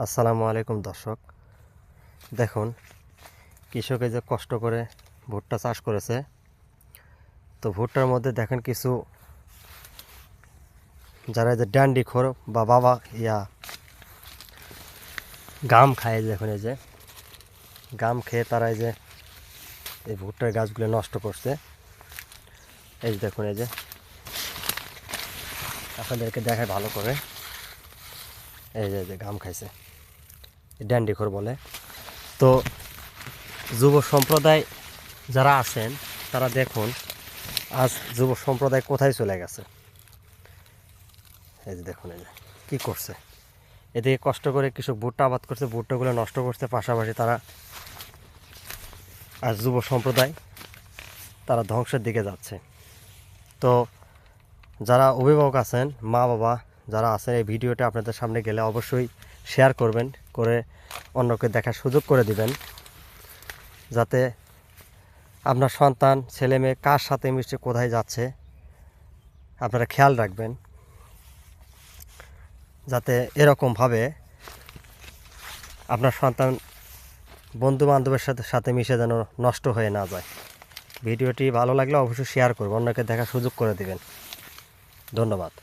আসসালামু আলাইকুম দর্শক, দেখুন কৃষকে যে কষ্ট করে ভুট্টা চাষ করেছে। তো ভুট্টার মধ্যে দেখেন কিছু যারা যে ডান্ডিখোর বা বাবা গাম খায়, দেখুন এই যে গাম খেয়ে তারা এই ভুট্টার গাছগুলো নষ্ট করছে। এই যে দেখুন, এই যে আপনাদেরকে দেখায় ভালো করে, এই যে গাম খাইছে, ডান্ডিখোর বলে। তো যুব সম্প্রদায় যারা আছেন তারা দেখুন আজ যুব সম্প্রদায় কোথায় চলে গেছে। এই যে দেখুন, এই যে কী করছে, এদিকে কষ্ট করে কৃষক ভুট্টা আবাদ করছে, ভুট্টাগুলো নষ্ট করছে, পাশাপাশি তারা আর যুব সম্প্রদায় তারা ধ্বংসের দিকে যাচ্ছে। তো যারা অভিভাবক আছেন, মা বাবা যারা আছেন, এই ভিডিওটা আপনাদের সামনে গেলে অবশ্যই শেয়ার করবেন, করে অন্যকে দেখার সুযোগ করে দিবেন, যাতে আপনার সন্তান ছেলে মেয়ে কার সাথে মিশে কোথায় যাচ্ছে আপনারা খেয়াল রাখবেন, যাতে এরকমভাবে আপনার সন্তান বন্ধু বান্ধবের সাথে মিশে যেন নষ্ট হয়ে না যায়। ভিডিওটি ভালো লাগলে অবশ্যই শেয়ার করবেন, অন্যকে দেখার সুযোগ করে দিবেন। ধন্যবাদ।